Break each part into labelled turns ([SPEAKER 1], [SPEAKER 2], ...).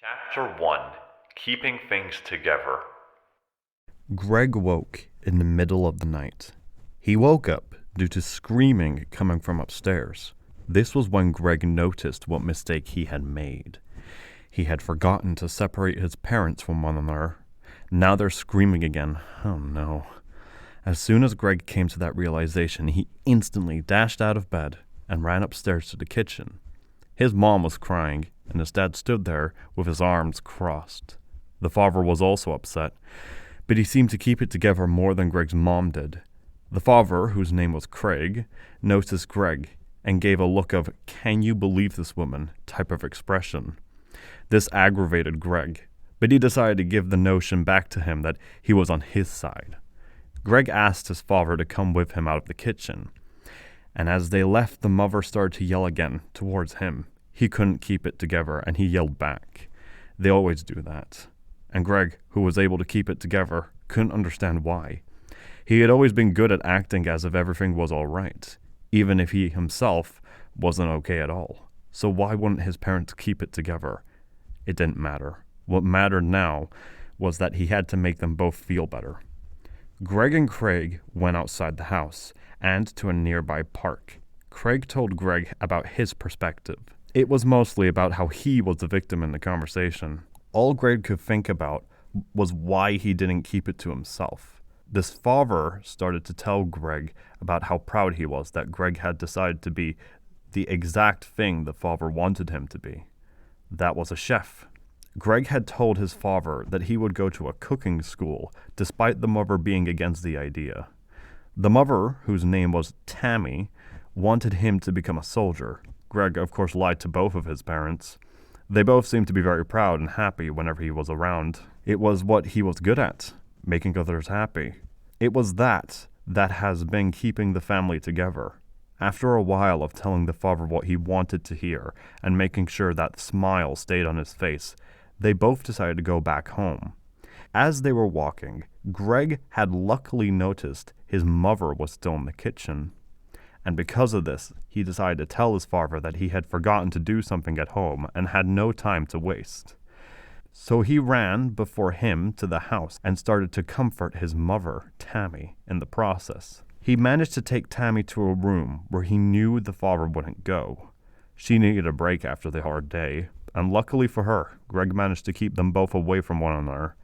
[SPEAKER 1] Chapter 1: Keeping Things Together.
[SPEAKER 2] Greg woke in the middle of the night. He woke up due to screaming coming from upstairs. This was when Greg noticed what mistake he had made. He had forgotten to separate his parents from one another. Now they're screaming again. Oh no. As soon as Greg came to that realization, he instantly dashed out of bed and ran upstairs to the kitchen. His mom was crying, and his dad stood there with his arms crossed. The father was also upset, but he seemed to keep it together more than Greg's mom did. The father, whose name was Craig, noticed Greg and gave a look of "can you believe this woman" type of expression. This aggravated Greg, but he decided to give the notion back to him that he was on his side. Greg asked his father to come with him out of the kitchen, and as they left, the mother started to yell again towards him. He couldn't keep it together, and he yelled back. They always do that. And Greg, who was able to keep it together, couldn't understand why. He had always been good at acting as if everything was all right, even if he himself wasn't okay at all. So why wouldn't his parents keep it together? It didn't matter. What mattered now was that he had to make them both feel better. Greg and Craig went outside the house and to a nearby park. Craig told Greg about his perspective. It was mostly about how he was the victim in the conversation. All Greg could think about was why he didn't keep it to himself. This father started to tell Greg about how proud he was that Greg had decided to be the exact thing the father wanted him to be. That was a chef. Greg had told his father that he would go to a cooking school, despite the mother being against the idea. The mother, whose name was Tammy, wanted him to become a soldier. Greg, of course, lied to both of his parents. They both seemed to be very proud and happy whenever he was around. It was what he was good at, making others happy. It was that has been keeping the family together. After a while of telling the father what he wanted to hear and making sure that smile stayed on his face, they both decided to go back home. As they were walking, Greg had luckily noticed his mother was still in the kitchen. And because of this, he decided to tell his father that he had forgotten to do something at home and had no time to waste. So he ran before him to the house and started to comfort his mother, Tammy, in the process. He managed to take Tammy to a room where he knew the father wouldn't go. She needed a break after the hard day, and luckily for her, Greg managed to keep them both away from one another.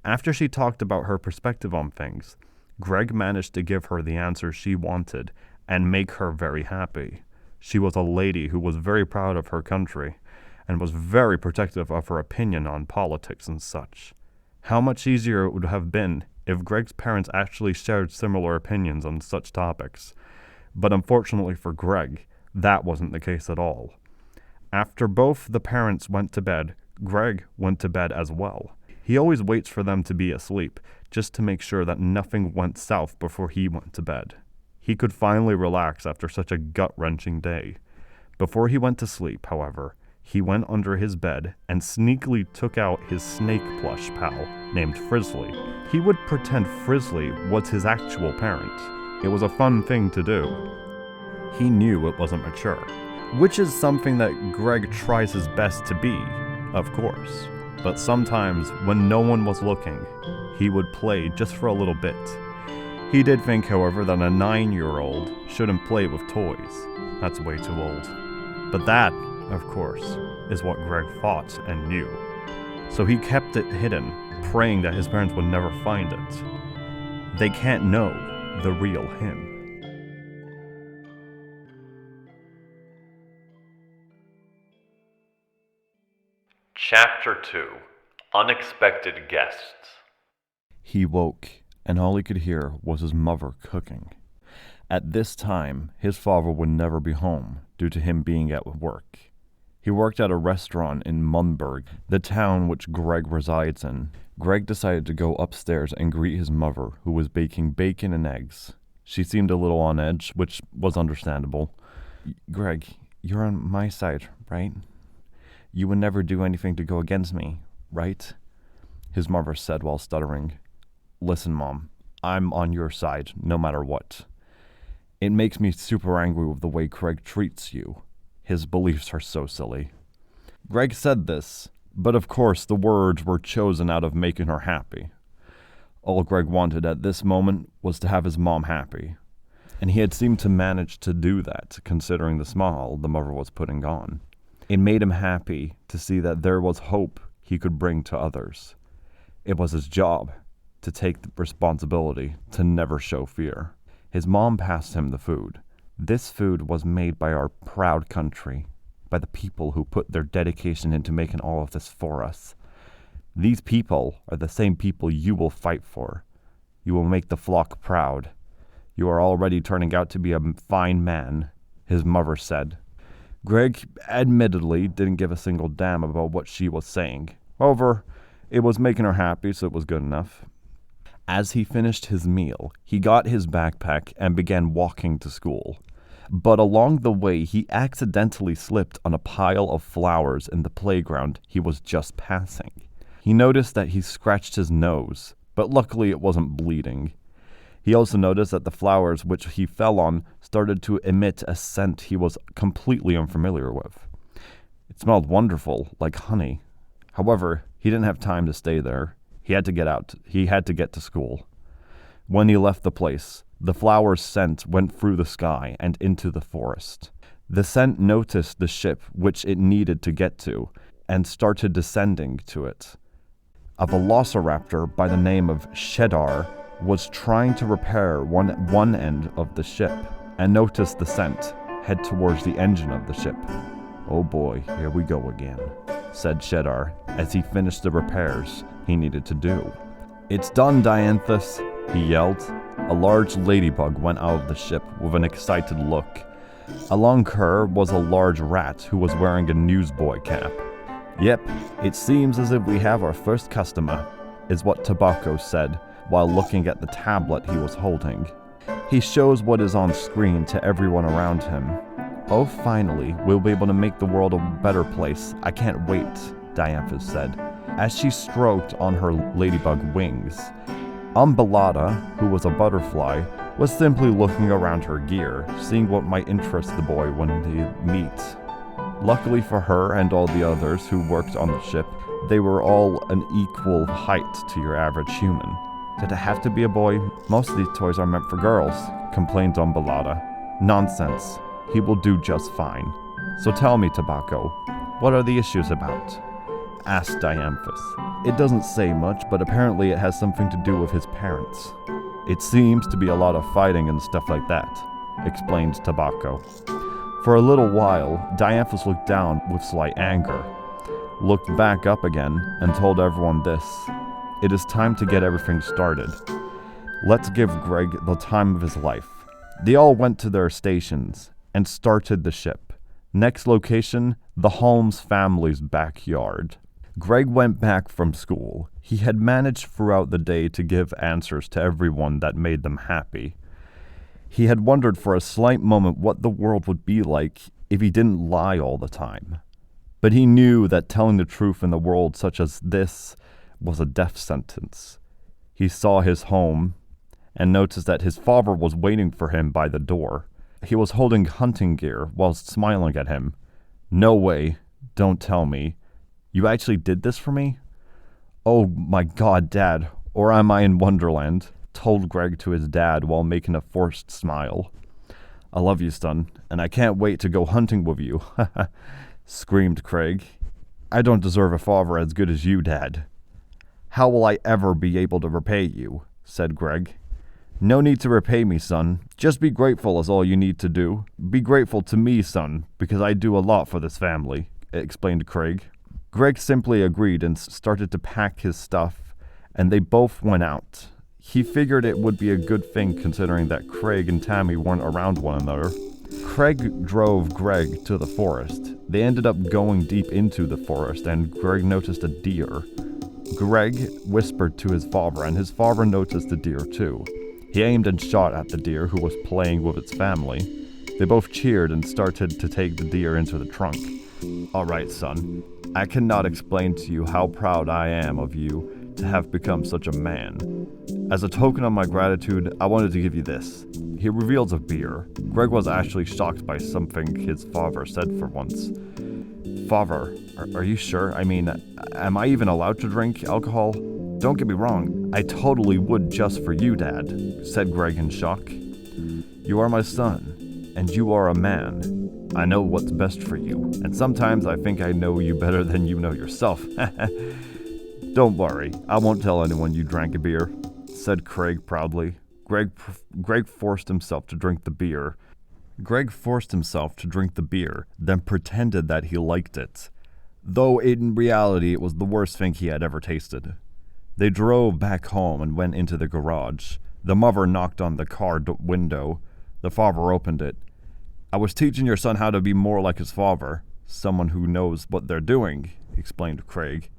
[SPEAKER 2] After she talked about her perspective on things, Greg managed to give her the answers she wanted and make her very happy. She was a lady who was very proud of her country and was very protective of her opinion on politics and such. How much easier it would have been if Greg's parents actually shared similar opinions on such topics. But unfortunately for Greg, that wasn't the case at all. After both the parents went to bed, Greg went to bed as well. He always waits for them to be asleep, just to make sure that nothing went south before he went to bed. He could finally relax after such a gut-wrenching day. Before he went to sleep, however, he went under his bed and sneakily took out his snake plush pal named Frizzly. He would pretend Frizzly was his actual parent. It was a fun thing to do. He knew it wasn't mature, which is something that Greg tries his best to be, of course. But sometimes, when no one was looking, he would play just for a little bit. He did think, however, that a 9-year-old shouldn't play with toys. That's way too old. But that, of course, is what Greg thought and knew. So he kept it hidden, praying that his parents would never find it. They can't know the real him.
[SPEAKER 1] Chapter 2: Unexpected Guests.
[SPEAKER 2] He woke, and all he could hear was his mother cooking. At this time, his father would never be home due to him being at work. He worked at a restaurant in Munburg, the town which Greg resides in. Greg decided to go upstairs and greet his mother, who was baking bacon and eggs. She seemed a little on edge, which was understandable. "Greg, you're on my side, right? You would never do anything to go against me, right?" his mother said while stuttering. "Listen, Mom, I'm on your side, no matter what. It makes me super angry with the way Craig treats you. His beliefs are so silly." Greg said this, But of course, the words were chosen out of making her happy. All Greg wanted at this moment was to have his mom happy. And he had seemed to manage to do that, considering the smile the mother was putting on. It made him happy to see that there was hope he could bring to others. It was his job to take the responsibility to never show fear. His mom passed him the food. This food was made by our proud country, by the people who put their dedication into making all of this for us. These people are the same people you will fight for. You will make the flock proud. You are already turning out to be a fine man, his mother said. Greg admittedly didn't give a single damn about what she was saying. However, it was making her happy, so it was good enough. As he finished his meal, he got his backpack and began walking to school. But along the way, he accidentally slipped on a pile of flowers in the playground he was just passing. He noticed that he scratched his nose, but luckily it wasn't bleeding. He also noticed that the flowers which he fell on started to emit a scent he was completely unfamiliar with. It smelled wonderful, like honey. However, he didn't have time to stay there. He had to get out. He had to get to school. When he left the place, the flower's scent went through the sky and into the forest. The scent noticed the ship which it needed to get to and started descending to it. A Velociraptor by the name of Cheddar was trying to repair one end of the ship and noticed the scent head towards the engine of the ship. "Oh boy, here we go again," said Cheddar as he finished the repairs he needed to do. "It's done, Dianthus," he yelled. A large ladybug went out of the ship with an excited look. Along her was a large rat who was wearing a newsboy cap. "Yep, it seems as if we have our first customer," is what 𝐍𝐨𝐭 said while looking at the tablet he was holding. He shows what is on screen to everyone around him. "Oh, finally, we'll be able to make the world a better place. I can't wait," Dianthus said, as she stroked on her ladybug wings. Umbellata, who was a butterfly, was simply looking around her gear, seeing what might interest the boy when they meet. Luckily for her and all the others who worked on the ship, they were all an equal height to your average human. "Did it have to be a boy? Most of these toys are meant for girls," complained Umbellata. "Nonsense. He will do just fine. So tell me, 𝐍𝐭, what are the issues about?" asked Dianthus. "It doesn't say much, but apparently it has something to do with his parents. It seems to be a lot of fighting and stuff like that," explained 𝐍𝐭. For a little while, Dianthus looked down with slight anger, looked back up again, and told everyone this: "It is time to get everything started. Let's give Greg the time of his life." They all went to their stations and started the ship. Next location, the Holmes family's backyard. Greg went back from school. He had managed throughout the day to give answers to everyone that made them happy. He had wondered for a slight moment what the world would be like if he didn't lie all the time. But he knew that telling the truth in a world such as this was a death sentence. He saw his home and noticed that his father was waiting for him by the door. He was holding hunting gear whilst smiling at him. "No way, don't tell me. You actually did this for me?" "Oh my God, Dad, or am I in Wonderland?" told Greg to his dad while making a forced smile. "I love you, son, and I can't wait to go hunting with you," screamed Craig. "I don't deserve a father as good as you, Dad." "How will I ever be able to repay you?" said Greg. "No need to repay me, son. Just be grateful is all you need to do. Be grateful to me, son, because I do a lot for this family," explained Craig. Greg simply agreed and started to pack his stuff, and they both went out. He figured it would be a good thing considering that Craig and Tammy weren't around one another. Craig drove Greg to the forest. They ended up going deep into the forest, and Greg noticed a deer. Greg whispered to his father, and his father noticed the deer too. He aimed and shot at the deer, who was playing with its family. They both cheered and started to take the deer into the trunk. "All right, son. I cannot explain to you how proud I am of you to have become such a man. As a token of my gratitude, I wanted to give you this." He reveals a beer. Greg was actually shocked by something his father said for once. Father, are you sure? I mean, am I even allowed to drink alcohol? Don't get me wrong, I totally would just for you, Dad, said Greg in shock. You are my son, and you are a man. I know what's best for you, and sometimes I think I know you better than you know yourself. Don't worry, I won't tell anyone you drank a beer, said Craig proudly. Greg forced himself to drink the beer. Then pretended that he liked it, though in reality it was the worst thing he had ever tasted. They drove back home and went into the garage. The mother knocked on the car window. The father opened it. I was teaching your son how to be more like his father, someone who knows what they're doing, explained Craig.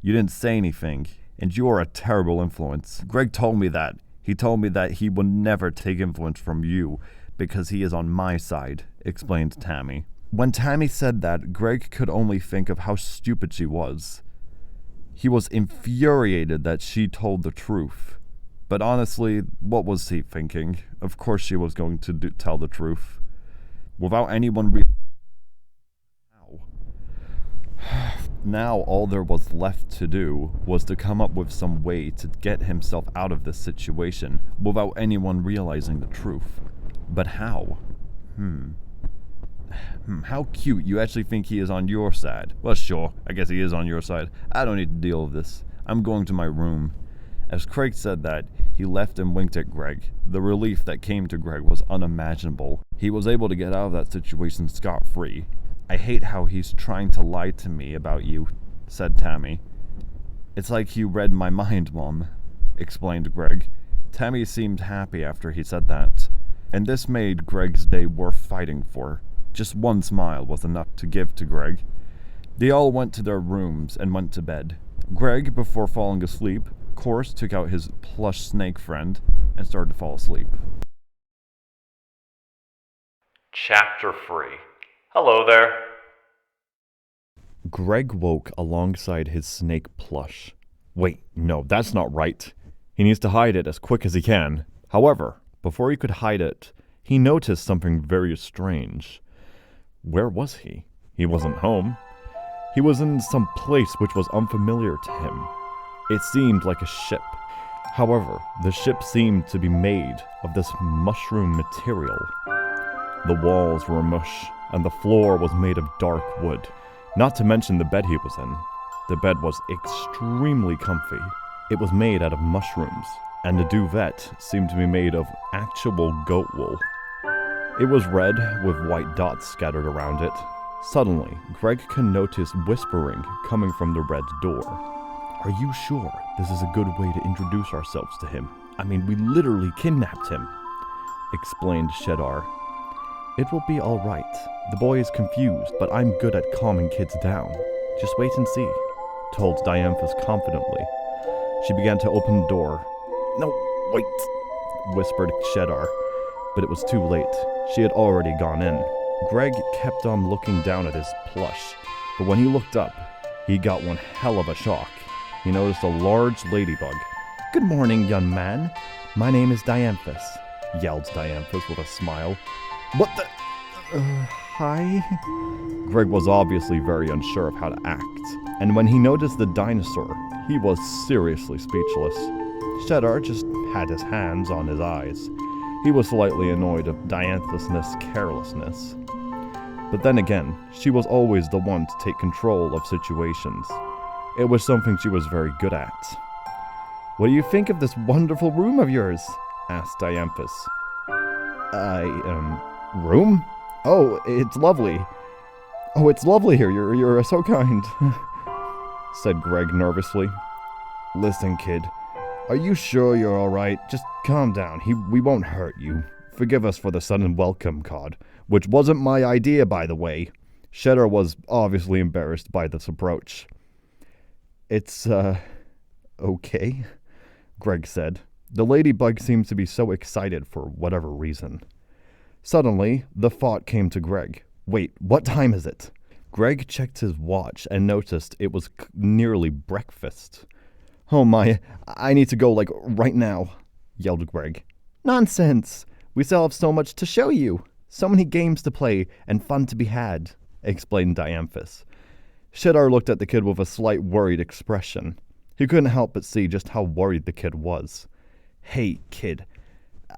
[SPEAKER 2] You didn't say anything, and you are a terrible influence. Greg told me that. He told me that he would never take influence from you because he is on my side, explained Tammy. When Tammy said that, Greg could only think of how stupid she was. He was infuriated that she told the truth. But honestly, what was he thinking? Of course she was going to tell the truth. Without anyone Now all there was left to do was to come up with some way to get himself out of this situation without anyone realizing the truth. But how? How cute. You actually think he is on your side? Well, sure, I guess he is on your side. I don't need to deal with this. I'm going to my room. As Craig said that, he left and winked at Greg. The relief that came to Greg was unimaginable. He was able to get out of that situation scot-free. I hate how he's trying to lie to me about you, said Tammy. It's like he read my mind, Mom, explained Greg. Tammy seemed happy after he said that, and this made Greg's day worth fighting for. Just one smile was enough to give to Greg. They all went to their rooms and went to bed. Greg, before falling asleep, of course, took out his plush snake friend and started to fall asleep.
[SPEAKER 1] Chapter 3. Hello there.
[SPEAKER 2] Greg woke alongside his snake Plush. Wait, no, that's not right. He needs to hide it as quick as he can. However, before he could hide it, he noticed something very strange. Where was he? He wasn't home. He was in some place which was unfamiliar to him. It seemed like a ship. However, the ship seemed to be made of this mushroom material. The walls were mush, and the floor was made of dark wood. Not to mention the bed he was in. The bed was extremely comfy. It was made out of mushrooms, and the duvet seemed to be made of actual goat wool. It was red with white dots scattered around it. Suddenly, Greg can notice whispering coming from the red door. Are you sure this is a good way to introduce ourselves to him? I mean, we literally kidnapped him, explained Cheddar. It will be all right. The boy is confused, but I'm good at calming kids down. Just wait and see, told Dianthus confidently. She began to open the door. No, wait, whispered Cheddar, but it was too late. She had already gone in. Greg kept on looking down at his plush, but when he looked up, he got one hell of a shock. He noticed a large ladybug. Good morning, young man. My name is Dianthus, yelled Dianthus with a smile. What the? Hi? Greg was obviously very unsure of how to act, and when he noticed the dinosaur, he was seriously speechless. Cheddar just had his hands on his eyes. He was slightly annoyed of Dianthus' carelessness. But then again, she was always the one to take control of situations. It was something she was very good at. What do you think of this wonderful room of yours? Asked Dianthus. Room? Oh, it's lovely. Oh, it's lovely here. You're so kind, said Greg nervously. Listen, kid. Are you sure you're all right? Just calm down. We won't hurt you. Forgive us for the sudden welcome card, which wasn't my idea, by the way. Cheddar was obviously embarrassed by this approach. It's, okay, Greg said. The ladybug seemed to be so excited for whatever reason. Suddenly, the thought came to Greg. Wait, what time is it? Greg checked his watch and noticed it was nearly breakfast. Oh my, I need to go, right now, yelled Greg. Nonsense! We still have so much to show you. So many games to play and fun to be had, explained Dianthus. Cheddar looked at the kid with a slight worried expression. He couldn't help but see just how worried the kid was. Hey, kid,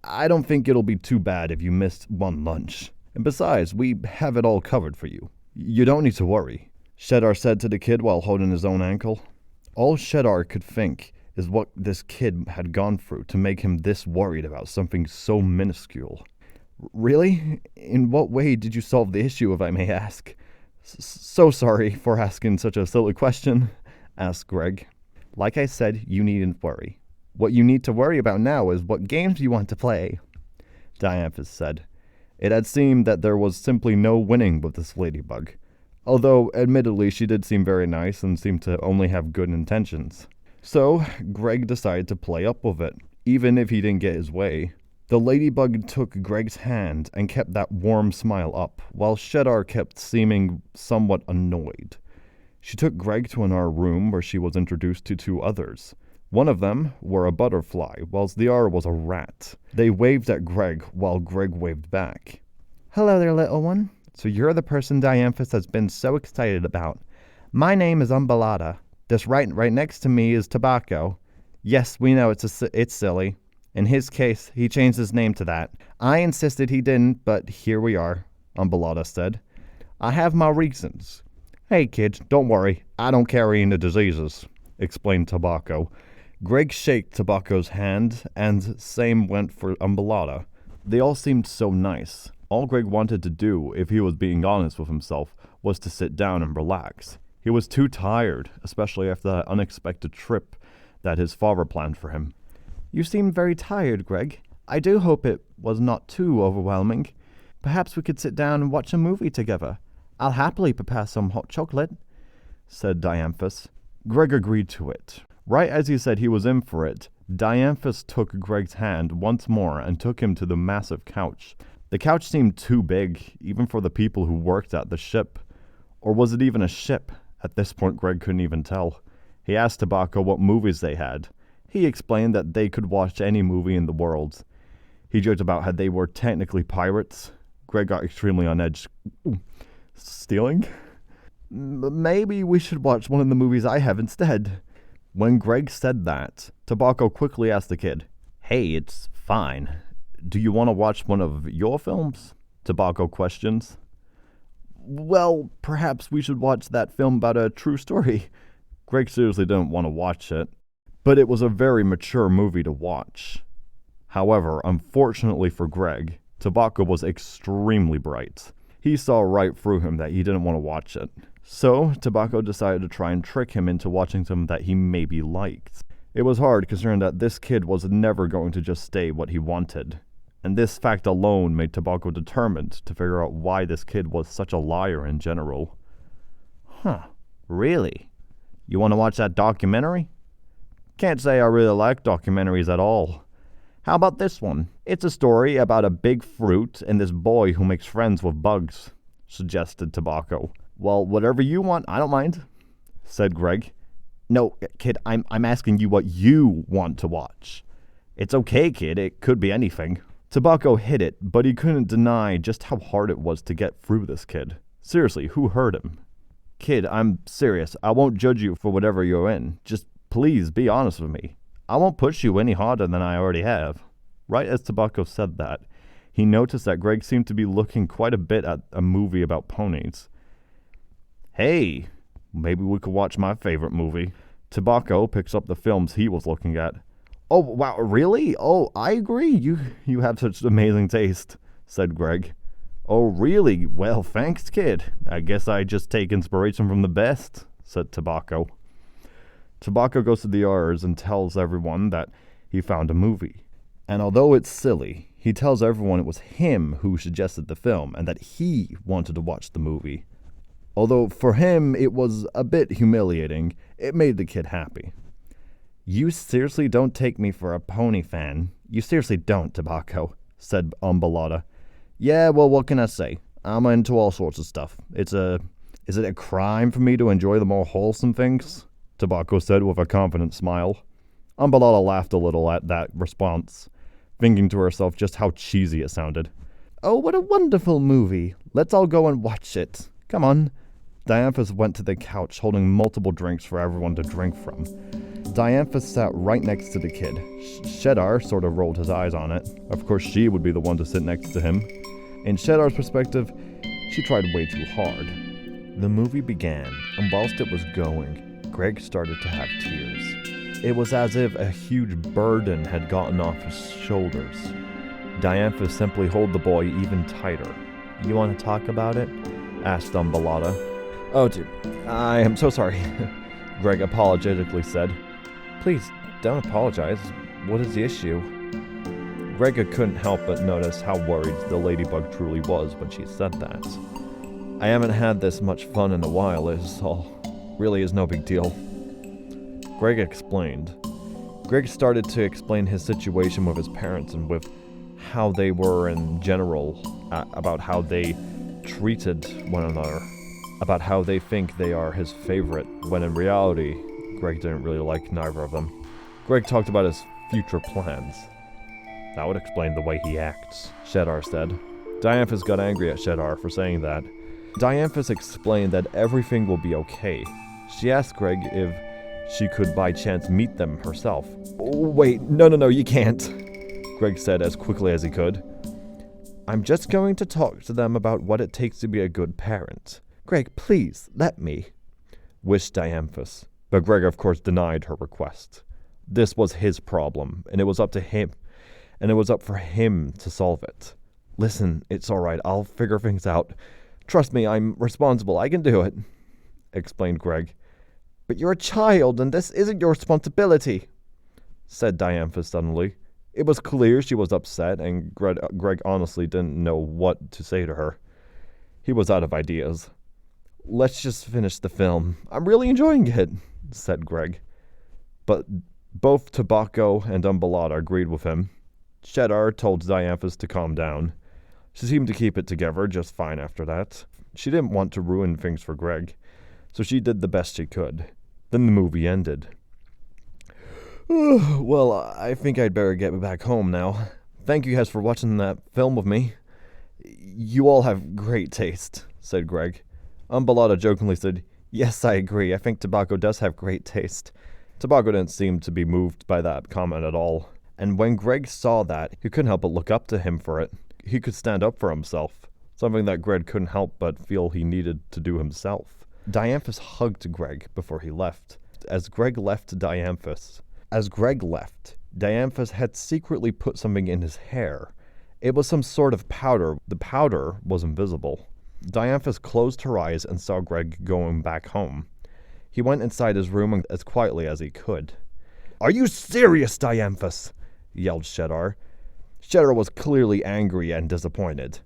[SPEAKER 2] I don't think it'll be too bad if you missed one lunch. And besides, we have it all covered for you. You don't need to worry, Cheddar said to the kid while holding his own ankle. All Cheddar could think is what this kid had gone through to make him this worried about something so minuscule. Really? In what way did you solve the issue, if I may ask? So sorry for asking such a silly question, asked Greg. Like I said, you needn't worry. What you need to worry about now is what games you want to play, Dianthus said. It had seemed that there was simply no winning with this Ladybug, although admittedly she did seem very nice and seemed to only have good intentions. So Greg decided to play up with it, even if he didn't get his way. The Ladybug took Greg's hand and kept that warm smile up, while Cheddar kept seeming somewhat annoyed. She took Greg to another room where she was introduced to two others. One of them were a butterfly, whilst the other was a rat. They waved at Greg, while Greg waved back. Hello there, little one. So you're the person Dianthus has been so excited about. My name is Umbellata. This right next to me is Tobacco. Yes, we know it's silly. In his case, he changed his name to that. I insisted he didn't, but here we are, Umbellata said. I have my reasons. Hey, kids, don't worry. I don't carry any diseases, explained Tobacco. Greg shook Tobacco's hand, and same went for Umbellata. They all seemed so nice. All Greg wanted to do, if he was being honest with himself, was to sit down and relax. He was too tired, especially after that unexpected trip that his father planned for him. You seem very tired, Greg. I do hope it was not too overwhelming. Perhaps we could sit down and watch a movie together. I'll happily prepare some hot chocolate, said Dianthus. Greg agreed to it. Right as he said he was in for it, Dianthus took Greg's hand once more and took him to the massive couch. The couch seemed too big, even for the people who worked at the ship. Or was it even a ship? At this point, Greg couldn't even tell. He asked Tobacco what movies they had. He explained that they could watch any movie in the world. He joked about how they were technically pirates. Greg got extremely on edge. Stealing? Maybe we should watch one of the movies I have instead. When Greg said that, Tobacco quickly asked the kid, Hey, it's fine. Do you want to watch one of your films? Tobacco questions. Well, perhaps we should watch that film about a true story. Greg seriously didn't want to watch it, but it was a very mature movie to watch. However, unfortunately for Greg, Tobacco was extremely bright. He saw right through him that he didn't want to watch it. So, Tobacco decided to try and trick him into watching something that he maybe liked. It was hard considering that this kid was never going to just stay what he wanted. And this fact alone made Tobacco determined to figure out why this kid was such a liar in general. Huh, really? You want to watch that documentary? Can't say I really like documentaries at all. How about this one? It's a story about a big fruit and this boy who makes friends with bugs, suggested Tobacco. Well, whatever you want, I don't mind, said Greg. No, kid, I'm asking you what you want to watch. It's okay, kid, it could be anything. Tobacco hid it, but he couldn't deny just how hard it was to get through this kid. Seriously, who hurt him? Kid, I'm serious. I won't judge you for whatever you're in. Just please be honest with me. I won't push you any harder than I already have. Right as Tobacco said that, he noticed that Greg seemed to be looking quite a bit at a movie about ponies. Hey, maybe we could watch my favorite movie. Tobacco picks up the films he was looking at. Oh, wow, really? Oh, I agree. You have such amazing taste, said Greg. Oh, really? Well, thanks, kid. I guess I just take inspiration from the best, said Tobacco. Tobacco goes to the others and tells everyone that he found a movie. And although it's silly, he tells everyone it was him who suggested the film and that he wanted to watch the movie. Although for him it was a bit humiliating, it made the kid happy. You seriously don't take me for a pony fan. You seriously don't, Tobacco, said Umbellata. Yeah, well, what can I say? I'm into all sorts of stuff. Is it a crime for me to enjoy the more wholesome things? Tobacco said with a confident smile. Umbellata laughed a little at that response, thinking to herself just how cheesy it sounded. Oh, what a wonderful movie. Let's all go and watch it. Come on. Dianthus went to the couch holding multiple drinks for everyone to drink from. Dianthus sat right next to the kid. Cheddar sort of rolled his eyes on it. Of course, she would be the one to sit next to him. In Cheddar's perspective, she tried way too hard. The movie began, and whilst it was going, Greg started to have tears. It was as if a huge burden had gotten off his shoulders. Dianthus simply held the boy even tighter. "You want to talk about it?" asked Umbellata. "Oh, dude, I am so sorry," Greg apologetically said. "Please, don't apologize. What is the issue?" Greta couldn't help but notice how worried the Ladybug truly was when she said that. "I haven't had this much fun in a while, is all. Really is no big deal." Greg explained. Greg started to explain his situation with his parents and with how they were in general, about how they treated one another, about how they think they are his favorite, when in reality, Greg didn't really like neither of them. Greg talked about his future plans. "That would explain the way he acts," Cheddar said. Dianthus got angry at Cheddar for saying that. Dianthus explained that everything will be okay. She asked Greg if she could by chance meet them herself. "Oh, wait, no, you can't," Greg said as quickly as he could. "I'm just going to talk to them about what it takes to be a good parent. Greg, please, let me," wished Dianthus. But Greg, of course, denied her request. This was his problem, and it was up to him, and it was up for him to solve it. "Listen, it's alright, I'll figure things out. Trust me, I'm responsible, I can do it," explained Greg. "But you're a child, and this isn't your responsibility," said Dianthus suddenly. It was clear she was upset, and Greg honestly didn't know what to say to her. He was out of ideas. "Let's just finish the film. I'm really enjoying it," said Greg. But both 𝐍𝐭-𝐇𝐮𝐬 and Umbellata agreed with him. Cheddar told Dianthus to calm down. She seemed to keep it together just fine after that. She didn't want to ruin things for Greg, so she did the best she could. Then the movie ended. "Well, I think I'd better get back home now. Thank you guys for watching that film with me. You all have great taste," said Greg. Umbellata jokingly said, "Yes, I agree. I think 𝐍𝐭 does have great taste." 𝐍𝐭 didn't seem to be moved by that comment at all. And when Greg saw that, he couldn't help but look up to him for it. He could stand up for himself, something that Greg couldn't help but feel he needed to do himself. Dianthus hugged Greg before he left. As Greg left, Dianthus had secretly put something in his hair. It was some sort of powder. The powder was invisible. Dianthus closed her eyes and saw Greg going back home. He went inside his room as quietly as he could. "Are you serious, Dianthus?" yelled Cheddar. Cheddar was clearly angry and disappointed.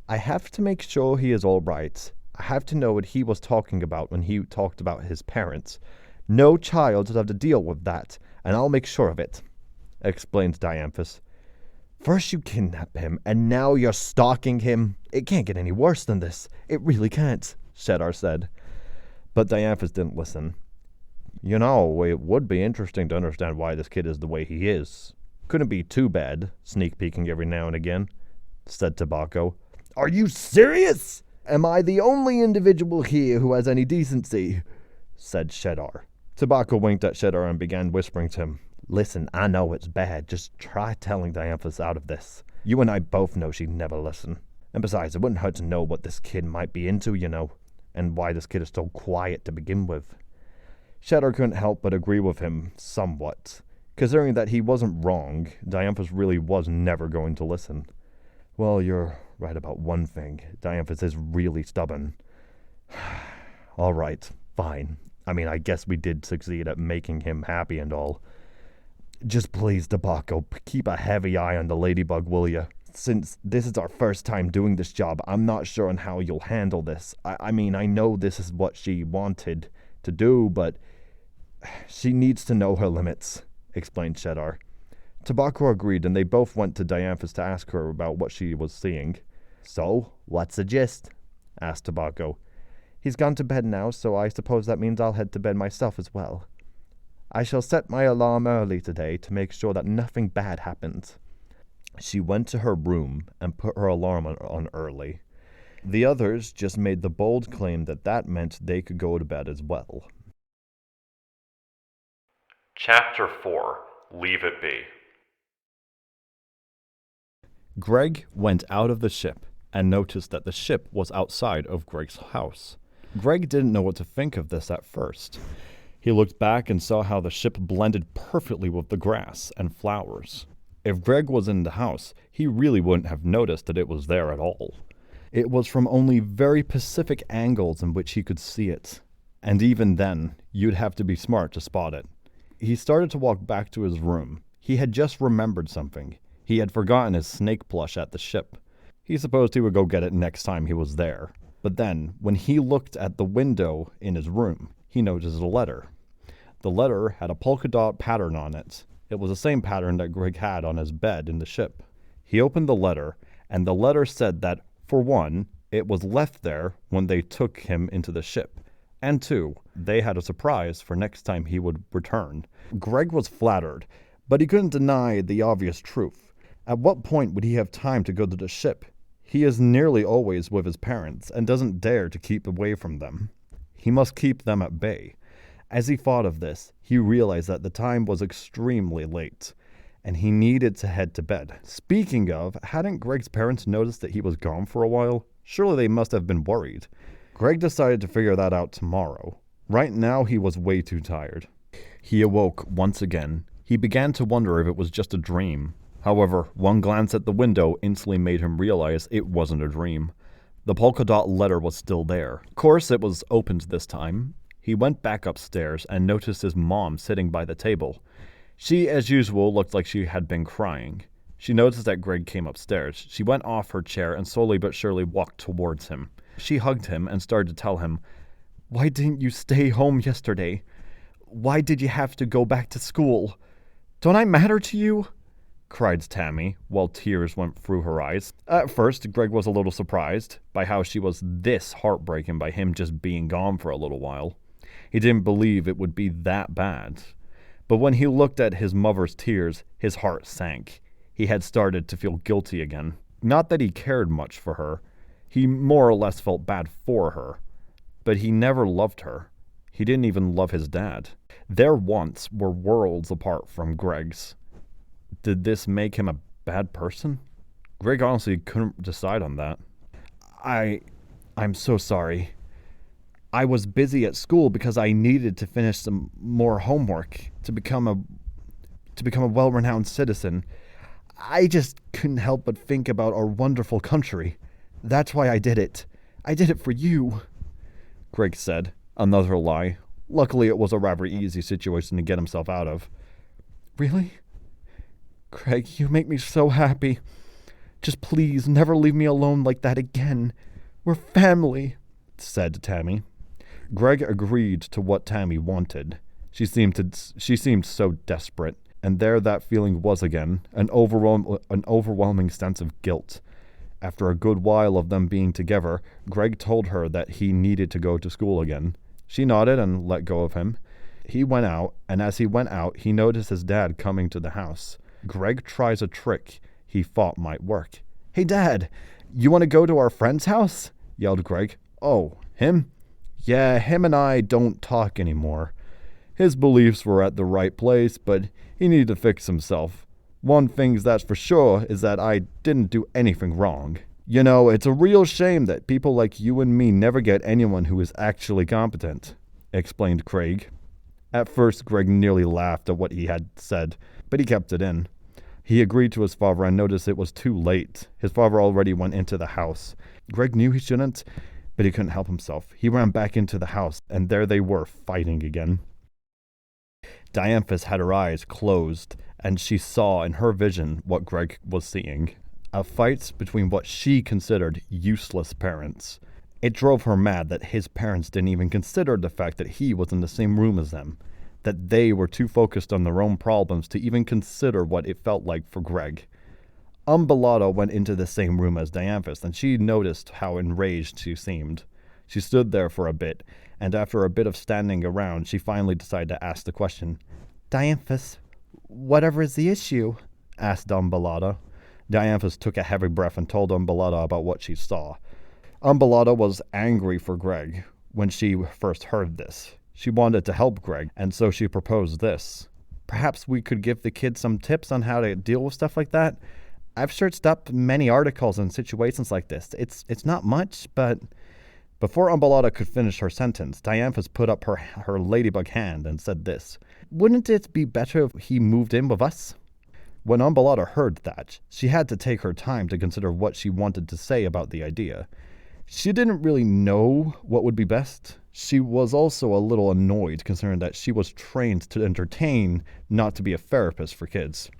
[SPEAKER 2] "I have to make sure he is all right. I have to know what he was talking about when he talked about his parents. No child should have to deal with that, and I'll make sure of it," explained Dianthus. "First you kidnap him, and now you're stalking him. It can't get any worse than this. It really can't," Cheddar said. But Dianthus didn't listen. "You know, it would be interesting to understand why this kid is the way he is. Couldn't be too bad, sneak peeking every now and again," said 𝐍𝐭. "Are you serious? Am I the only individual here who has any decency?" said Cheddar. 𝐍𝐭 winked at Cheddar and began whispering to him. "Listen, I know it's bad. Just try telling Dianthus out of this. You and I both know she'd never listen. And besides, it wouldn't hurt to know what this kid might be into, you know, and why this kid is so quiet to begin with." Cheddar couldn't help but agree with him somewhat. Considering that he wasn't wrong, Dianthus really was never going to listen. "Well, you're right about one thing. Dianthus is really stubborn." "All right, fine. I mean, I guess we did succeed at making him happy and all. Just please, 𝐍𝐭, keep a heavy eye on the Ladybug, will ya? Since this is our first time doing this job, I'm not sure on how you'll handle this. I mean, I know this is what she wanted to do, but she needs to know her limits," explained Cheddar. 𝐍𝐭 agreed, and they both went to Dianthus to ask her about what she was seeing. "So, what's the gist?" asked 𝐍𝐭. "He's gone to bed now, so I suppose that means I'll head to bed myself as well. I shall set my alarm early today to make sure that nothing bad happens." She went to her room and put her alarm on early. The others just made the bold claim that that meant they could go to bed as well.
[SPEAKER 1] Chapter 4. Leave It Be.
[SPEAKER 2] Greg went out of the ship and noticed that the ship was outside of Greg's house. Greg didn't know what to think of this at first. He looked back and saw how the ship blended perfectly with the grass and flowers. If Greg was in the house, he really wouldn't have noticed that it was there at all. It was from only very specific angles in which he could see it, and even then, you'd have to be smart to spot it. He started to walk back to his room. He had just remembered something. He had forgotten his snake plush at the ship. He supposed he would go get it next time he was there. But then, when he looked at the window in his room, he noticed a letter. The letter had a polka dot pattern on it. It was the same pattern that Greg had on his bed in the ship. He opened the letter, and the letter said that, for one, it was left there when they took him into the ship, and two, they had a surprise for next time he would return. Greg was flattered, but he couldn't deny the obvious truth. At what point would he have time to go to the ship? He is nearly always with his parents and doesn't dare to keep away from them. He must keep them at bay. As he thought of this, he realized that the time was extremely late, and he needed to head to bed. Speaking of, hadn't Greg's parents noticed that he was gone for a while? Surely they must have been worried. Greg decided to figure that out tomorrow. Right now, he was way too tired. He awoke once again. He began to wonder if it was just a dream. However, one glance at the window instantly made him realize it wasn't a dream. The polka dot letter was still there. Of course, it was opened this time. He went back upstairs and noticed his mom sitting by the table. She, as usual, looked like she had been crying. She noticed that Greg came upstairs. She went off her chair and slowly but surely walked towards him. She hugged him and started to tell him, "Why didn't you stay home yesterday? Why did you have to go back to school? Don't I matter to you?" cried Tammy, while tears went through her eyes. At first, Greg was a little surprised by how she was this heartbroken by him just being gone for a little while. He didn't believe it would be that bad. But when he looked at his mother's tears, his heart sank. He had started to feel guilty again. Not that he cared much for her. He more or less felt bad for her. But he never loved her. He didn't even love his dad. Their wants were worlds apart from Greg's. Did this make him a bad person? Greg honestly couldn't decide on that. I'm so sorry. I was busy at school because I needed to finish some more homework to become a well-renowned citizen. I just couldn't help but think about our wonderful country. That's why I did it. I did it for you, Greg said. Another lie. Luckily, it was a rather easy situation to get himself out of. Really? Greg, you make me so happy. Just please never leave me alone like that again. We're family, said Tammy. Greg agreed to what Tammy wanted. She seemed so desperate, and there that feeling was again, an overwhelming sense of guilt. After a good while of them being together, Greg told her that he needed to go to school again. She nodded and let go of him. He went out, and as he went out, he noticed his dad coming to the house. Greg tries a trick he thought might work. "Hey, Dad, you want to go to our friend's house?" yelled Greg. "Oh, him? Yeah, him and I don't talk anymore. His beliefs were at the right place, but he needed to fix himself. One thing that's for sure is that I didn't do anything wrong. You know, it's a real shame that people like you and me never get anyone who is actually competent," explained Craig. At first, Greg nearly laughed at what he had said, but he kept it in. He agreed to his father and noticed it was too late. His father already went into the house. Greg knew he shouldn't, but he couldn't help himself. He ran back into the house, and there they were, fighting again. Dianthus had her eyes closed, and she saw in her vision what Greg was seeing. A fight between what she considered useless parents. It drove her mad that his parents didn't even consider the fact that he was in the same room as them, that they were too focused on their own problems to even consider what it felt like for Greg. Umbellata went into the same room as Dianthus, and she noticed how enraged she seemed. She stood there for a bit, and after a bit of standing around, she finally decided to ask the question. "Dianthus, whatever is the issue?" asked Umbellata. Dianthus took a heavy breath and told Umbellata about what she saw. Umbellata was angry for Greg when she first heard this. She wanted to help Greg, and so she proposed this. Perhaps we could give the kids some tips on how to deal with stuff like that. I've searched up many articles on situations like this. It's not much, but... Before Umbellata could finish her sentence, Dianthus put up her ladybug hand and said this. Wouldn't it be better if he moved in with us? When Umbellata heard that, she had to take her time to consider what she wanted to say about the idea. She didn't really know what would be best. She was also a little annoyed considering that she was trained to entertain, not to be a therapist for kids.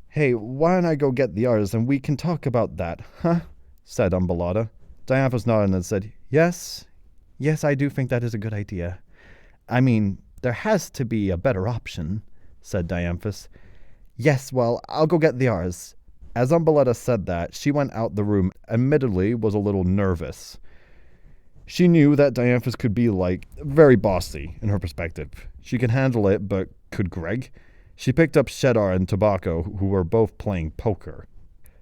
[SPEAKER 2] Hey, why don't I go get the others and we can talk about that, huh? Said Umbellata. Dianthus nodded and said, Yes, I do think that is a good idea. I mean, there has to be a better option, said Dianthus. Yes, well, I'll go get the ours. As Umbellata said that, she went out the room, admittedly was a little nervous. She knew that Dianthus could be, very bossy in her perspective. She could handle it, but could Greg? She picked up Cheddar and 𝐍𝐭-𝐇𝐮𝐬, who were both playing poker.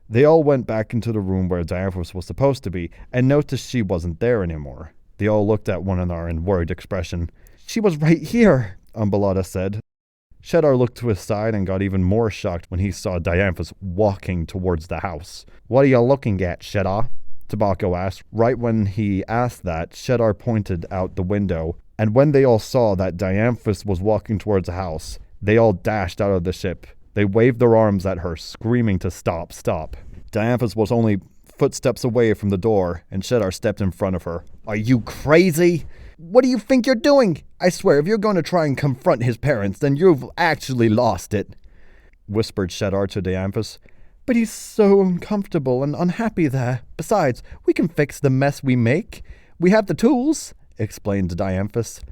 [SPEAKER 2] They all went back into the room where Dianthus was supposed to be, and noticed she wasn't there anymore. They all looked at one another in worried expression. She was right here, Umbellata said. Cheddar looked to his side and got even more shocked when he saw Dianthus walking towards the house. What are you looking at, Cheddar? 𝐍𝐭-𝐇𝐮𝐬 asked. Right when he asked that, Cheddar pointed out the window, and when they all saw that Dianthus was walking towards the house, they all dashed out of the ship. They waved their arms at her, screaming to stop. Dianthus was only footsteps away from the door, and Cheddar stepped in front of her. Are you crazy? What do you think you're doing? I swear, if you're going to try and confront his parents, then you've actually lost it, whispered Cheddar to Dianthus. But he's so uncomfortable and unhappy there. Besides, we can fix the mess we make. We have the tools, explained Dianthus.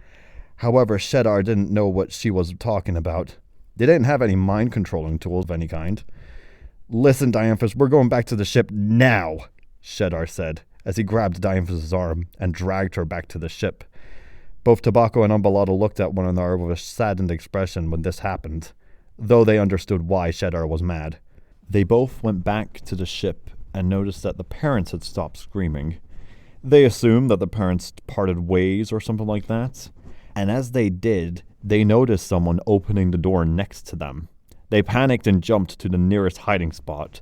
[SPEAKER 2] However, Cheddar didn't know what she was talking about. They didn't have any mind-controlling tools of any kind. Listen, Dianthus, we're going back to the ship now, Cheddar said, as he grabbed Dianthus' arm and dragged her back to the ship. Both 𝐍𝐭-𝐇𝐮𝐬 and Umbellata looked at one another with a saddened expression when this happened, though they understood why Cheddar was mad. They both went back to the ship and noticed that the parents had stopped screaming. They assumed that the parents parted ways or something like that, and as they did, they noticed someone opening the door next to them. They panicked and jumped to the nearest hiding spot.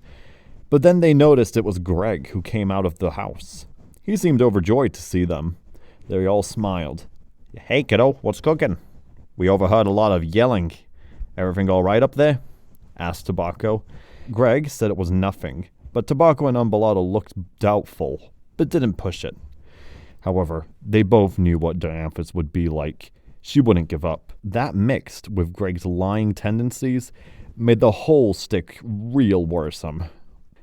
[SPEAKER 2] But then they noticed it was Greg who came out of the house. He seemed overjoyed to see them. They all smiled. Hey, kiddo, what's cooking? We overheard a lot of yelling. Everything all right up there? Asked 𝐍𝐭-𝐇𝐮𝐬. Greg said it was nothing, but 𝐍𝐭-𝐻𝐮 and Umbellata looked doubtful, but didn't push it. However, they both knew what Dianthus would be like. She wouldn't give up. That mixed with Greg's lying tendencies made the whole stick real worrisome.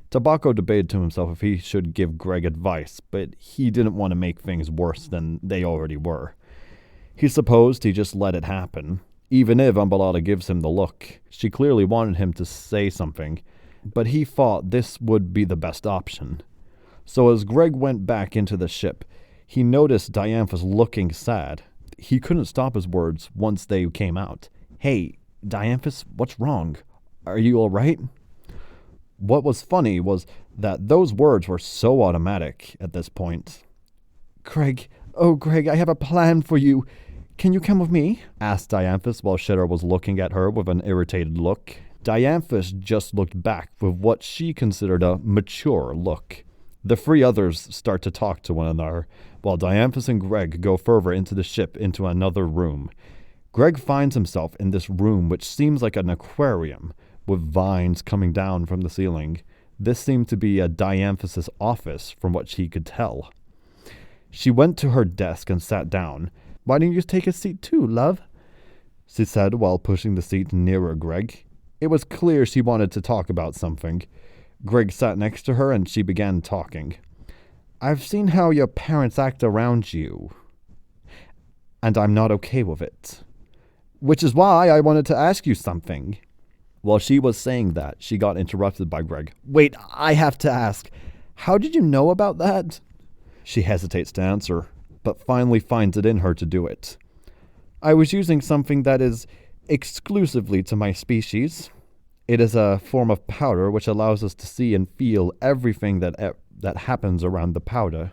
[SPEAKER 2] 𝐍𝐭-𝐻𝐮 debated to himself if he should give Greg advice, but he didn't want to make things worse than they already were. He supposed he just let it happen, even if Umbellata gives him the look. She clearly wanted him to say something, but he thought this would be the best option. So as Greg went back into the ship, he noticed Dianthus looking sad. He couldn't stop his words once they came out. Hey, Dianthus, what's wrong? Are you all right? What was funny was that those words were so automatic at this point. Greg, I have a plan for you. Can you come with me? Asked Dianthus while Cheddar was looking at her with an irritated look. Dianthus just looked back with what she considered a mature look. The three others start to talk to one another, while Dianthus and Greg go further into the ship into another room. Greg finds himself in this room which seems like an aquarium, with vines coming down from the ceiling. This seemed to be a Dianthus' office from what she could tell. She went to her desk and sat down. Why don't you take a seat too, love? She said while pushing the seat nearer Greg. It was clear she wanted to talk about something. Greg sat next to her and she began talking. I've seen how your parents act around you, and I'm not okay with it. Which is why I wanted to ask you something. While she was saying that, she got interrupted by Greg. Wait, I have to ask. How did you know about that? She hesitates to answer, but finally finds it in her to do it. I was using something that is exclusively to my species. It is a form of powder which allows us to see and feel everything that happens around the powder.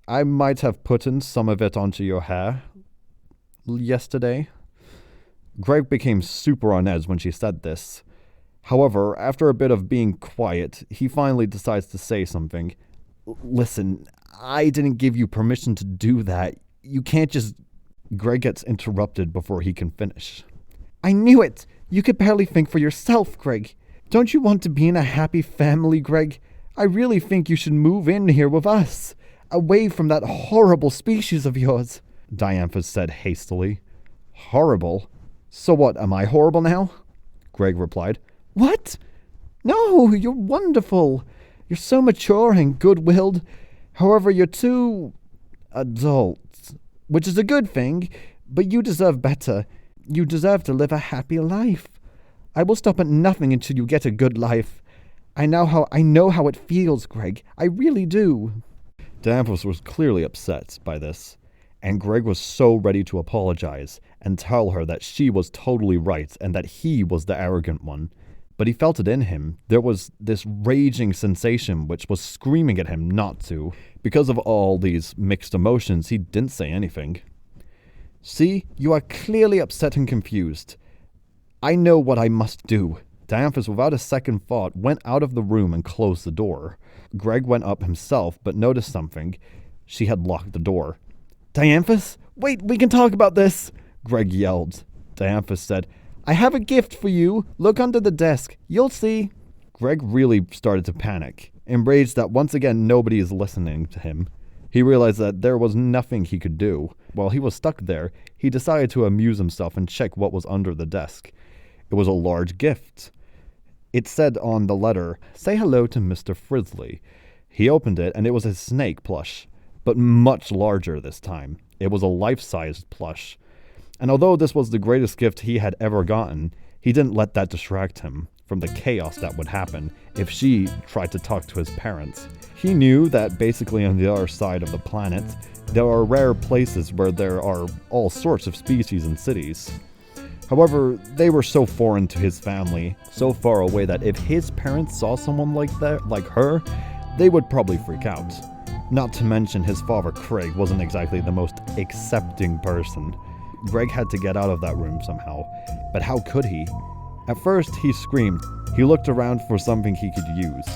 [SPEAKER 2] I might have put in some of it onto your hair yesterday. Greg became super on edge when she said this. However, after a bit of being quiet, he finally decides to say something. Listen, I didn't give you permission to do that. You can't just... Greg gets interrupted before he can finish. I knew it! You could barely think for yourself, Greg. Don't you want to be in a happy family, Greg? I really think you should move in here with us, away from that horrible species of yours, Dianthus said hastily. Horrible? So what, am I horrible now? Greg replied. What? No, you're wonderful. You're so mature and good-willed. However, you're too... adult. Which is a good thing, but you deserve better. You deserve to live a happy life. I will stop at nothing until you get a good life. I know how it feels, Greg. I really do. Dianthus was clearly upset by this, and Greg was so ready to apologize and tell her that she was totally right and that he was the arrogant one. But he felt it in him. There was this raging sensation which was screaming at him not to. Because of all these mixed emotions, he didn't say anything. See, you are clearly upset and confused. I know what I must do. Dianthus, without a second thought, went out of the room and closed the door. Greg went up himself, but noticed something. She had locked the door. Dianthus, wait, we can talk about this, Greg yelled. Dianthus said, I have a gift for you. Look under the desk. You'll see. Greg really started to panic, enraged that once again nobody is listening to him. He realized that there was nothing he could do. While he was stuck there, he decided to amuse himself and check what was under the desk. It was a large gift. It said on the letter, say hello to Mr. Frizzly. He opened it and it was a snake plush, but much larger this time. It was a life-sized plush. And although this was the greatest gift he had ever gotten, he didn't let that distract him from the chaos that would happen if she tried to talk to his parents. He knew that basically on the other side of the planet, there are rare places where there are all sorts of species and cities. However, they were so foreign to his family, so far away that if his parents saw someone like her, they would probably freak out. Not to mention his father Craig wasn't exactly the most accepting person. Greg had to get out of that room somehow, but how could he? At first, he screamed. He looked around for something he could use.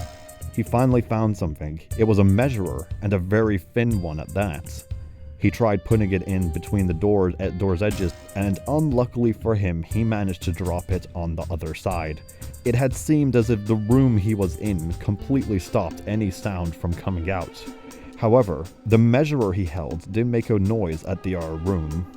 [SPEAKER 2] He finally found something. It was a measurer, and a very thin one at that. He tried putting it in between the door's edges, and unluckily for him, he managed to drop it on the other side. It had seemed as if the room he was in completely stopped any sound from coming out. However, the measurer he held didn't make a noise at the room.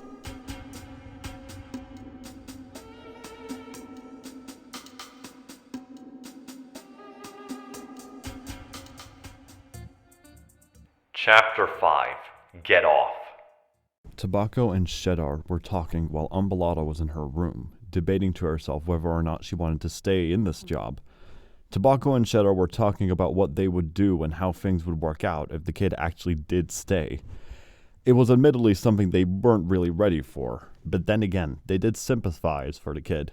[SPEAKER 1] Chapter 5. Get Off.
[SPEAKER 2] 𝐍𝐭 and Cheddar were talking while Umbellata was in her room, debating to herself whether or not she wanted to stay in this job. 𝐍𝐭 and Cheddar were talking about what they would do and how things would work out if the kid actually did stay. It was admittedly something they weren't really ready for, but then again, they did sympathize for the kid.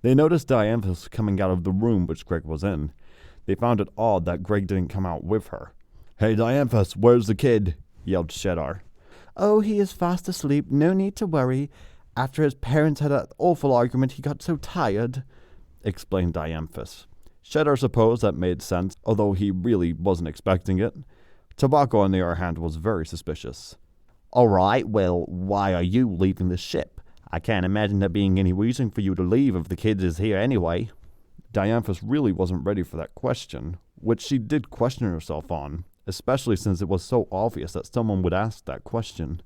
[SPEAKER 2] They noticed Dianthus coming out of the room which Greg was in. They found it odd that Greg didn't come out with her. Hey Dianthus, where's the kid? Yelled Cheddar. Oh, he is fast asleep, no need to worry. After his parents had an awful argument, he got so tired, explained Dianthus. Cheddar supposed that made sense, although he really wasn't expecting it. 𝐍𝐭, on the other hand, was very suspicious. All right, well, why are you leaving the ship? I can't imagine there being any reason for you to leave if the kid is here anyway. Dianthus really wasn't ready for that question, which she did question herself on, especially since it was so obvious that someone would ask that question.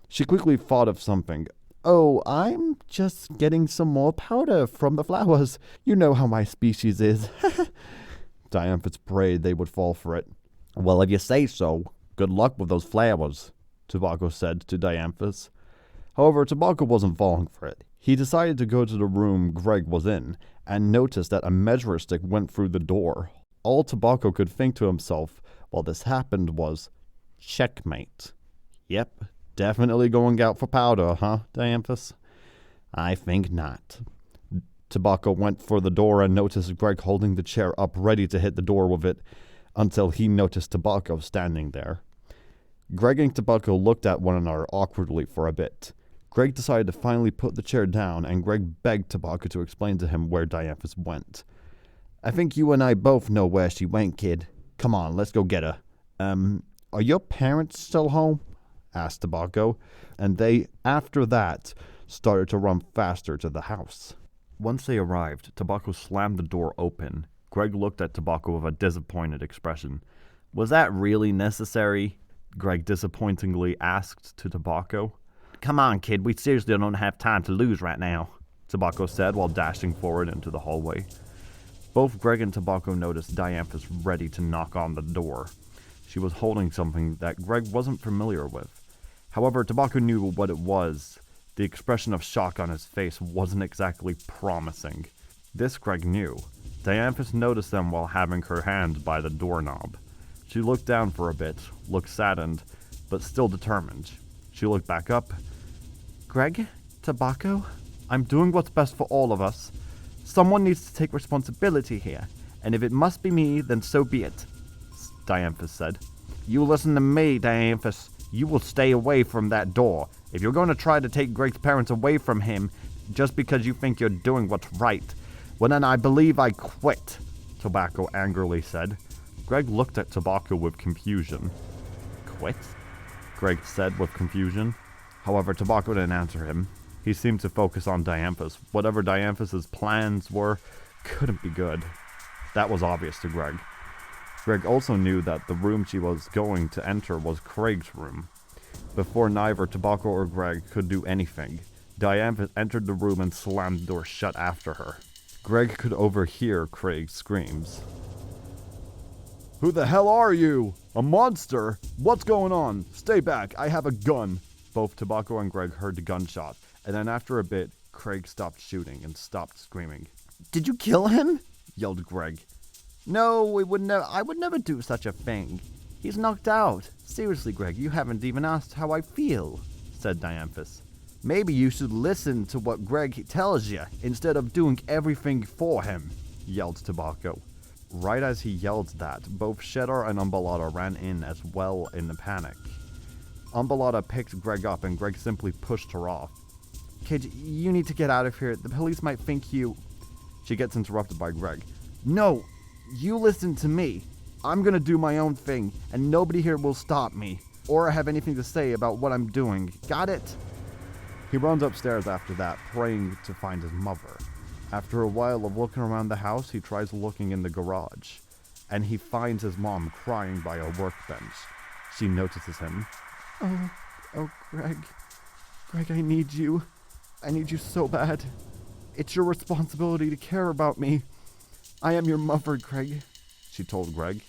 [SPEAKER 2] She quickly thought of something. Oh, I'm just getting some more powder from the flowers. You know how my species is. Dianthus prayed they would fall for it. Well, if you say so, good luck with those flowers, 𝐍𝐭 said to Dianthus. However, 𝐍𝐭 wasn't falling for it. He decided to go to the room Greg was in and noticed that a measuring stick went through the door. All 𝐍𝐭 could think to himself while this happened was, checkmate. Yep, definitely going out for powder, huh, Dianthus? I think not. 𝐍𝐭 went for the door and noticed Greg holding the chair up ready to hit the door with it until he noticed 𝐍𝐭 standing there. Greg and Tobacco looked at one another awkwardly for a bit. Greg decided to finally put the chair down, and Greg begged Tobacco to explain to him where Dianthus went. I think you and I both know where she went, kid. Come on, let's go get her. Are your parents still home? Asked Tobacco, and they, after that, started to run faster to the house. Once they arrived, Tobacco slammed the door open. Greg looked at Tobacco with a disappointed expression. Was that really necessary? Greg disappointingly asked to Tobacco. Come on, kid, we seriously don't have time to lose right now, Tobacco said while dashing forward into the hallway. Both Greg and Tobacco noticed Dianthus ready to knock on the door. She was holding something that Greg wasn't familiar with. However, Tobacco knew what it was. The expression of shock on his face wasn't exactly promising. This Greg knew. Dianthus noticed them while having her hand by the doorknob. She looked down for a bit, looked saddened, but still determined. She looked back up. Greg? Tobacco? I'm doing what's best for all of us. Someone needs to take responsibility here, and if it must be me, then so be it, Dianthus said. You listen to me, Dianthus. You will stay away from that door. If you're going to try to take Greg's parents away from him just because you think you're doing what's right, well then I believe I quit, Tobacco angrily said. Greg looked at Tobacco with confusion. Quit? Greg said with confusion. However, Tobacco didn't answer him. He seemed to focus on Dianthus. Whatever Dianthus's plans were couldn't be good. That was obvious to Greg. Greg also knew that the room she was going to enter was Craig's room. Before neither Tobacco or Greg could do anything, Dianthus entered the room and slammed the door shut after her. Greg could overhear Craig's screams. Who the hell are you? A monster? What's going on? Stay back, I have a gun. Both Tobacco and Greg heard the gunshot, and then after a bit, Craig stopped shooting and stopped screaming. Did you kill him? Yelled Greg. No, I would never do such a thing. He's knocked out. Seriously, Greg, you haven't even asked how I feel, said Dianthus. Maybe you should listen to what Greg tells you instead of doing everything for him, yelled Tobacco. Right as he yelled that, both Cheddar and Umbellata ran in as well in the panic. Umbellata picked Greg up and Greg simply pushed her off. Kid, you need to get out of here. The police might think you... She gets interrupted by Greg. No, you listen to me. I'm gonna do my own thing, and nobody here will stop me, or have anything to say about what I'm doing. Got it? He runs upstairs after that, praying to find his mother. After a while of looking around the house, he tries looking in the garage, and he finds his mom crying by a workbench. She notices him. Oh, Greg. Greg, I need you. I need you so bad. It's your responsibility to care about me. I am your mother, Greg, she told Greg.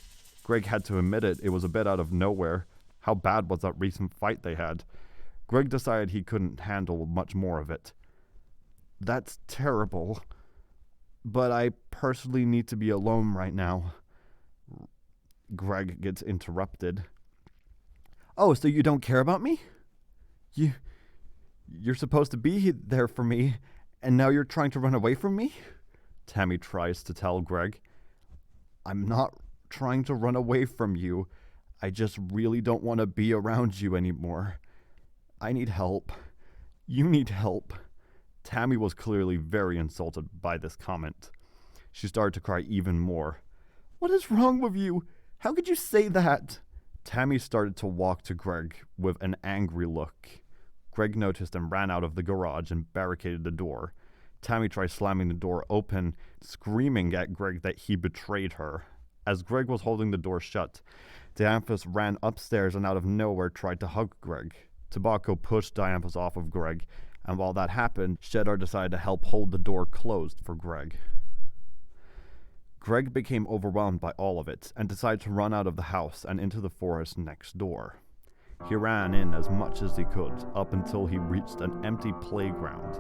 [SPEAKER 2] Greg had to admit it. It was a bit out of nowhere. How bad was that recent fight they had? Greg decided he couldn't handle much more of it. That's terrible. But I personally need to be alone right now. Greg gets interrupted. Oh, so you don't care about me? You're supposed to be there for me, and now you're trying to run away from me? Tammy tries to tell Greg. I'm not trying to run away from you. I just really don't want to be around you anymore. I need help. You need help. Tammy was clearly very insulted by this comment. She started to cry even more. What is wrong with you? How could you say that? Tammy started to walk to Greg with an angry look. Greg noticed and ran out of the garage and barricaded the door. Tammy tried slamming the door open, screaming at Greg that he betrayed her. As Greg was holding the door shut, Dianthus ran upstairs and out of nowhere tried to hug Greg. Tobacco pushed Dianthus off of Greg, and while that happened, Cheddar decided to help hold the door closed for Greg. Greg became overwhelmed by all of it and decided to run out of the house and into the forest next door. He ran in as much as he could up until he reached an empty playground,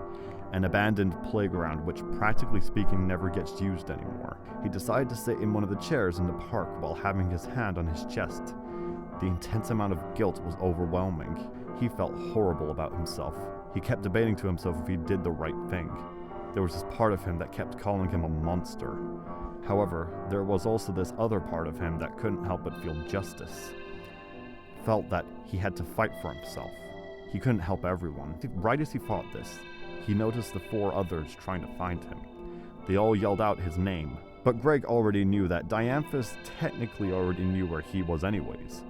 [SPEAKER 2] an abandoned playground which practically speaking never gets used anymore. He decided to sit in one of the chairs in the park while having his hand on his chest. The intense amount of guilt was overwhelming. He felt horrible about himself. He kept debating to himself if he did the right thing. There was this part of him that kept calling him a monster. However, there was also this other part of him that couldn't help but feel justice. felt that he had to fight for himself. He couldn't help everyone. Right as he thought this, he noticed the 4 others trying to find him. They all yelled out his name, but Greg already knew that Dianthus technically already knew where he was anyways.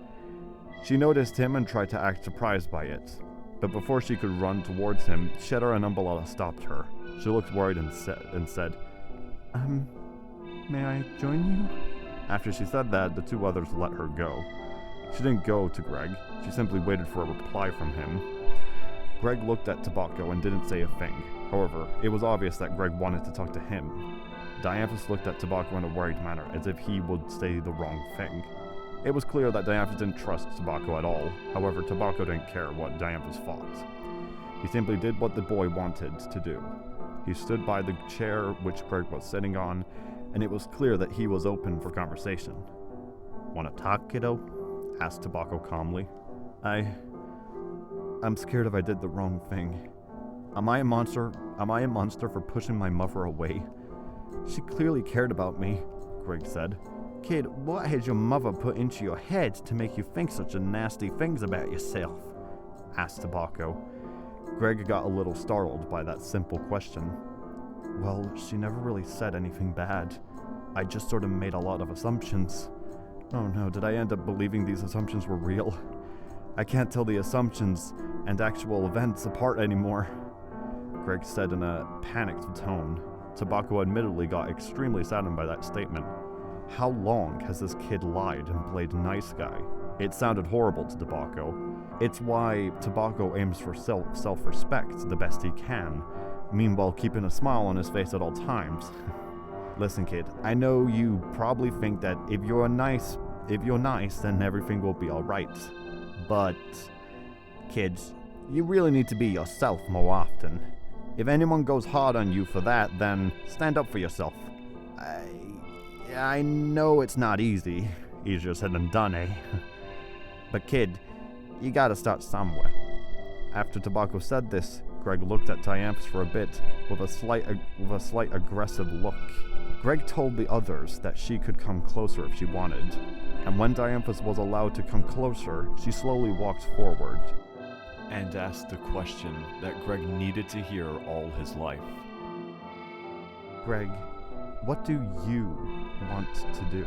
[SPEAKER 2] She noticed him and tried to act surprised by it, but before she could run towards him, Cheddar and Umbellata stopped her. She looked worried and said, may I join you? After she said that, the 2 others let her go. She didn't go to Greg, she simply waited for a reply from him. Greg looked at 𝐍𝐭-𝐇𝐮𝐬 and didn't say a thing. However, it was obvious that Greg wanted to talk to him. Dianthus looked at 𝐍𝐭-𝐇𝐮𝐬 in a worried manner, as if he would say the wrong thing. It was clear that Dianthus didn't trust 𝐍𝐭-𝐇𝐮𝐬 at all. However, 𝐍𝐭-𝐇𝐮𝐬 didn't care what Dianthus thought. He simply did what the boy wanted to do. He stood by the chair which Greg was sitting on, and it was clear that he was open for conversation. "Wanna talk, kiddo?" asked 𝐍𝐭-𝐇𝐮𝐬 calmly. I'm scared if I did the wrong thing. Am I a monster? Am I a monster for pushing my mother away? She clearly cared about me, Greg said. Kid, what has your mother put into your head to make you think such a nasty things about yourself? Asked 𝐍𝐭-𝐶𝐮𝐬. Greg got a little startled by that simple question. Well, she never really said anything bad. I just sort of made a lot of assumptions. Oh no, did I end up believing these assumptions were real? I can't tell the assumptions and actual events apart anymore, Greg said in a panicked tone. 𝐍𝐭-𝐶𝐮𝐬 admittedly got extremely saddened by that statement. How long has this kid lied and played nice guy? It sounded horrible to 𝐍𝐭-𝐶𝐮𝐬. It's why 𝐍𝐭-𝐶𝐮𝐬 aims for self-respect the best he can, meanwhile keeping a smile on his face at all times. Listen, kid, I know you probably think that if you're nice, then everything will be alright. But, kids, you really need to be yourself more often. If anyone goes hard on you for that, then stand up for yourself. I know it's not easy. Easier said than done, eh? But kid, you gotta start somewhere. After 𝐍𝐭-𝐶𝐮𝐬 said this, Greg looked at Dianthus for a bit with a slight aggressive look. Greg told the others that she could come closer if she wanted, and when Dianthus was allowed to come closer, she slowly walked forward
[SPEAKER 3] and asked the question that Greg needed to hear all his life.
[SPEAKER 2] Greg, what do you want to do?